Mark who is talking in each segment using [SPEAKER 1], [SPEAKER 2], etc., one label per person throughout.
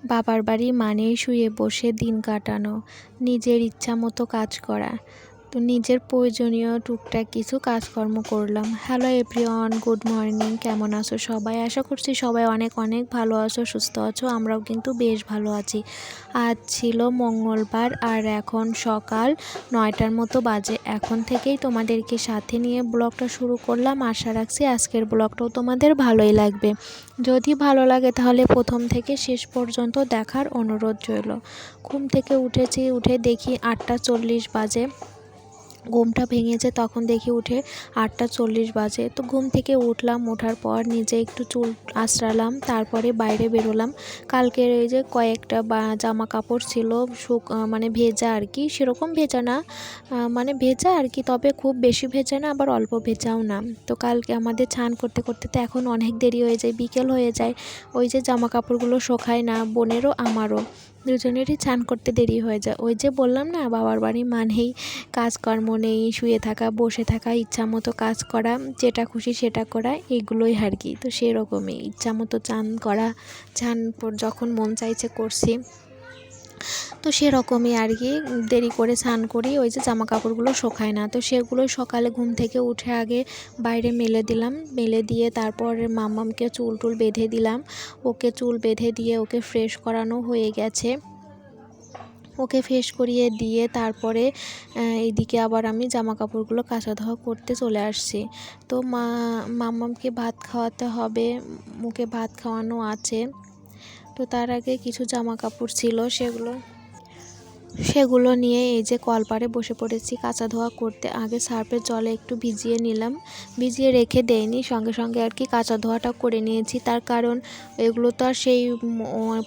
[SPEAKER 1] বাবার বাড়ি মানেই শুয়ে বসে দিন কাটানো, নিজের ইচ্ছা মতো কাজ করা। তো নিজের প্রয়োজনীয় টুকটাক কিছু কাজকর্ম করলাম। Hello everyone, good morning. কেমন আছো সবাই? আশা করছি সবাই অনেক অনেক ভালো আছো, সুস্থ আছো। আমরাও কিন্তু বেশ ভালো আছি। আজ ছিল মঙ্গলবার আর এখন সকাল 9টার মতো বাজে। এখন থেকেই তোমাদেরকে সাথে নিয়ে ব্লগটা শুরু করলাম। আশা রাখছি আজকের ব্লগটাও তোমাদের ভালোই লাগবে। যদি ভালো লাগে তাহলে প্রথম থেকে শেষ পর্যন্ত দেখার অনুরোধ রইল। ঘুম থেকে উঠেছি, উঠে দেখি 8টা 40 বাজে। ঘুমটা ভেঙেছে, তখন দেখি উঠে 8টা 40 বাজে। তো ঘুম থেকে উঠলাম, ওঠার পর নিজে একটু চুল আঁচড়ালাম, তারপরে বাইরে বেরোলাম। কালকের এই যে কয়েকটা জামা কাপড় ছিল মানে ভেজা আর কি, সেরকম ভেজা না, মানে ভেজা আর কি, তবে খুব বেশি ভেজা না আবার অল্প ভেজাও না। তো কালকে আমাদের স্নান করতে করতে তো এখন অনেক দেরি হয়ে যায়, বিকেল হয়ে যায়। ওই যে জামা কাপড়গুলো শোকায় না, বোনেরও আমারও দুজনেরই স্নান করতে দেরি হয়ে যায়। ওই যে বললাম না, বাবার বাড়ি মানেই কাজকর্ম নেই, শুয়ে থাকা, বসে থাকা, ইচ্ছা মতো কাজ করা, যেটা খুশি সেটা করা, এগুলোই আর কি। তো সেরকমই ইচ্ছা মতো চান করা, যখন মন চাইছে করছি। তো সেরকমই আর কি, দেরি করে স্নান করি। ওই যে জামা কাপড়গুলো শোকায় না, তো সেগুলো সকালে ঘুম থেকে উঠে আগে বাইরে মেলে দিলাম। মেলে দিয়ে তারপর মাম্মামকে চুল টুল বেঁধে দিলাম। ওকে চুল বেঁধে দিয়ে ওকে ফ্রেশ করানো হয়ে গেছে। ওকে ফ্রেশ করিয়ে দিয়ে তারপরে এইদিকে আবার আমি জামা কাপড়গুলো কাচা ধোয়া করতে চলে আসছি। তো মাম্মামকে ভাত খাওয়াতে হবে, মুখে ভাত খাওয়ানো আছে। তো তার আগে কিছু জামা কাপড় ছিল, সেগুলো নিয়ে এই যে কলপাড়ে বসে পড়েছি কাচা ধোয়া করতে। আগে সার্ফের জলে একটু ভিজিয়ে নিলাম, ভিজিয়ে রেখে দেয়নি, সঙ্গে সঙ্গে আর কি কাচা ধোয়াটা করে নিয়েছি। তার কারণ এগুলো তো আর সেই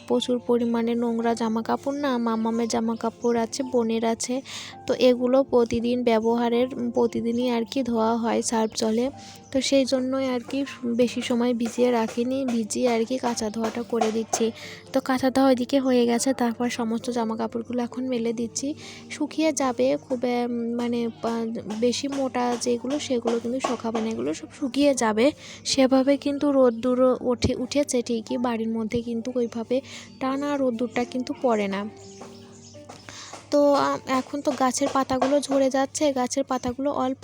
[SPEAKER 1] প্রচুর পরিমাণে নোংরা জামা কাপড় না, মামামের জামা কাপড় আছে, বোনের আছে। তো এগুলো প্রতিদিন ব্যবহারের, প্রতিদিনই আর কি ধোয়া হয় সার্ফ জলে। তো সেই জন্যই আর কি বেশি সময় ভিজিয়ে রাখিনি, ভিজিয়ে আর কি কাচা ধোয়াটা করে দিচ্ছি। তো কাঁচা ধোয়া ওইদিকে হয়ে গেছে, তারপর সমস্ত জামা কাপড়গুলো এখন মেলে দিচ্ছি। শুকিয়ে যাবে, খুব মানে বেশি মোটা যেগুলো সেগুলো কিন্তু শুকাবে না, এগুলো সব শুকিয়ে যাবে। সেভাবে কিন্তু রোদ্দুর উঠেছে ঠিকই, বাড়ির মধ্যে কিন্তু ওইভাবে টানা রোদ্দুরটা কিন্তু পড়ে না। তো এখন তো গাছের পাতাগুলো ঝরে যাচ্ছে, গাছের পাতাগুলো অল্প,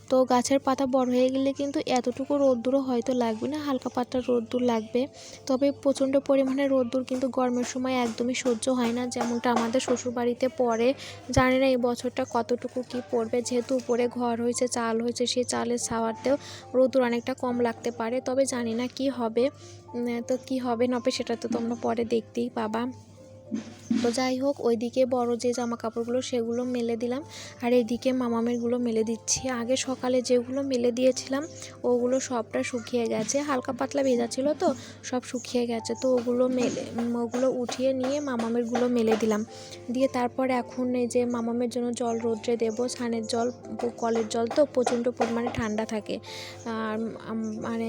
[SPEAKER 1] তো গাছের পাতা বড় হয়ে গেলে কিন্তু এতটুকু রোদ্দুরও হয়তো লাগবে না, হালকা পাতলা রোদ্দুর লাগবে। তবে প্রচণ্ড পরিমাণে রোদ্দুর কিন্তু গরমের সময় একদমই সহ্য হয় না, যেমনটা আমাদের শ্বশুরবাড়িতে পড়ে। জানি না এই বছরটা কতটুকু কি পড়বে, যেহেতু উপরে ঘর হয়েছে, চাল হয়েছে, সেই চালের ছাওয়াতেও রোদ্দুর অনেকটা কম লাগতে পারে। তবে জানি না কি হবে, তো কি হবে না হবে সেটা তো তোমরা পরে দেখতেই পাবা। তো যাই হোক, ওইদিকে বড় যে জামা কাপড়গুলো সেগুলো মেলে দিলাম, আর এইদিকে মামামেরগুলো মেলে দিচ্ছি। আগে সকালে যেগুলো মেলে দিয়েছিলাম ওগুলো সবটা শুকিয়ে গেছে, হালকা পাতলা ভেজা ছিল তো সব শুকিয়ে গেছে। তো ওগুলো উঠিয়ে নিয়ে মামামেরগুলো মেলে দিলাম, দিয়ে তারপর এখন এই যে মামামের জন্য জল রোদ্রে দেবো। স্নানের জল, কলের জল তো প্রচণ্ড পরিমাণে ঠান্ডা থাকে, আর মানে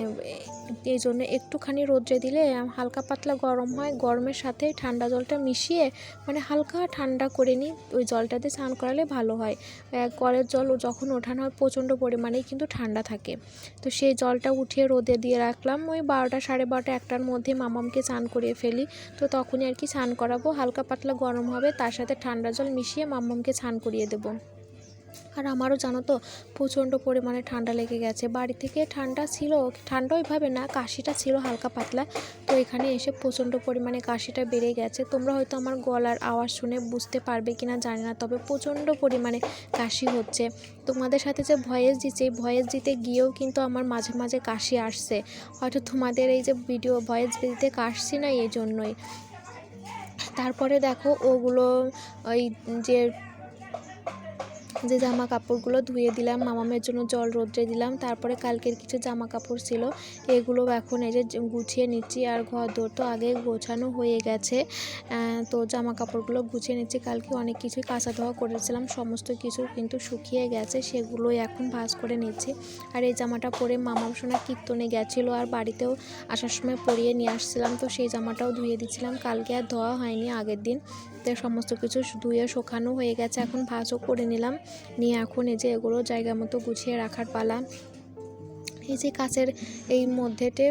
[SPEAKER 1] এই জন্য একটুখানি রোদ্রে দিলে হালকা পাতলা গরম হয়, গরমের সাথে ঠান্ডা জলটা মিশিয়ে মানে হালকা ঠান্ডা করে নিই, ওই জলটাতে স্নান করালে ভালো হয়। কলের জল যখন ওঠানো হয় প্রচণ্ড পরিমাণেই কিন্তু ঠান্ডা থাকে। তো সেই জলটা উঠিয়ে রোদে দিয়ে রাখলাম, ওই 12টা 12:30 1টার মধ্যে মামামকে স্নান করিয়ে ফেলি। তো তখনই আর কি স্নান করাবো, হালকা পাতলা গরম হবে, তার সাথে ঠান্ডা জল মিশিয়ে মামামকে স্নান করিয়ে দেবো। আর আমারও জানো তো প্রচণ্ড পরিমাণে ঠান্ডা লেগে গেছে, বাড়ি থেকে ঠান্ডা ছিল, ঠান্ডা ওইভাবে না, কাশিটা ছিল হালকা পাতলা। তো এখানে এসে প্রচণ্ড পরিমাণে কাশিটা বেড়ে গেছে। তোমরা হয়তো আমার গলার আওয়াজ শুনে বুঝতে পারবে কিনা জানি না, তবে প্রচণ্ড পরিমাণে কাশি হচ্ছে। তোমাদের সাথে যে ভয়েস দিচ্ছে, এই ভয়েস দিতে গিয়েও কিন্তু আমার মাঝে মাঝে কাশি আসছে, হয়তো তোমাদের এই যে ভিডিও ভয়েস দিতে কাশছি না এই জন্যই। তারপরে দেখো ওগুলো, ওই যে জামা কাপড়গুলো ধুয়ে দিলাম, মামামের জন্য জল রোদ্রে দিলাম। তারপরে কালকের কিছু জামা কাপড় ছিল, এগুলো এখন এই যে গুছিয়ে নিচ্ছি। আর ঘর দোর তো আগে গোছানো হয়ে গেছে, তো জামা কাপড়গুলো গুছিয়ে নিচ্ছি। কালকে অনেক কিছুই কাঁচা ধোয়া করেছিলাম, সমস্ত কিছু কিন্তু শুকিয়ে গেছে, সেগুলোই এখন ভাঁজ করে নিচ্ছি। আর এই জামাটা পরে মামাম সোনা কীর্তনে গেছিলো, আর বাড়িতেও আসার সময় পরিয়ে নিয়ে আসছিলাম, তো সেই জামাটাও ধুয়ে দিচ্ছিলাম। কালকে আর ধোয়া হয়নি, আগের দিন। তো সমস্ত কিছু ধুয়ে শুকানো হয়ে গেছে, এখন ভাঁজও করে নিলাম। নিয়ে এখন এই যে এগুলো জায়গা মতো গুছিয়ে রাখার পালা। এই যে কাচের এই মধ্যেতে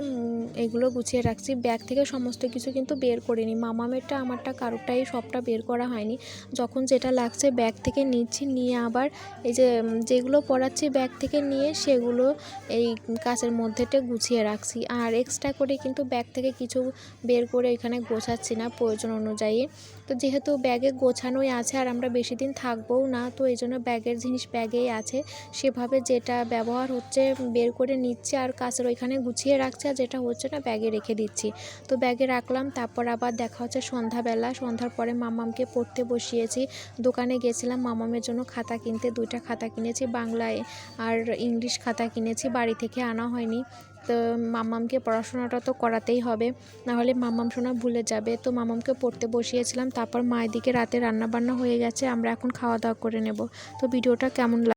[SPEAKER 1] এগুলো গুছিয়ে রাখছি। ব্যাগ থেকে সমস্ত কিছু কিন্তু বের করিনি, মামামেরটা আমারটা কারোরটাই সবটা বের করা হয়নি। যখন যেটা লাগছে ব্যাগ থেকে নিচ্ছি, নিয়ে আবার এই যে যেগুলো পরাচ্ছি ব্যাগ থেকে নিয়ে সেগুলো এই কাচের মধ্যেতে গুছিয়ে রাখছি। আর এক্সট্রা করে কিন্তু ব্যাগ থেকে কিছু বের করে এখানে গোছাচ্ছি না প্রয়োজন অনুযায়ী। তো যেহেতু ব্যাগে গোছানোই আছে আর আমরা বেশি দিন থাকবোও না, তো এই জন্য ব্যাগের জিনিস ব্যাগেই আছে, সেভাবে যেটা ব্যবহার হচ্ছে বের করে নিচ্ছি আর কাছের ওইখানে গুছিয়ে রাখছি, আর যেটা হচ্ছে না ব্যাগে রেখে দিচ্ছি। তো ব্যাগে রাখলাম, তারপর আবার দেখা হচ্ছে সন্ধ্যাবেলা। সন্ধ্যার পরে মামামকে পড়তে বসিয়েছি। দোকানে গেছিলাম মামামের জন্য খাতা কিনতে, 2টা খাতা কিনেছি, বাংলায় আর ইংলিশ খাতা কিনেছি, বাড়ি থেকে আনা হয়নি। তো মামামকে পড়াশোনাটা তো করাতেই হবে, নাহলে মামাম শোনা ভুলে যাবে। তো মামামকে পড়তে বসিয়েছিলাম, তারপর মায়ের দিকে রাতে রান্নাবান্না হয়ে গেছে, আমরা এখন খাওয়া দাওয়া করে নেব। তো ভিডিওটা কেমন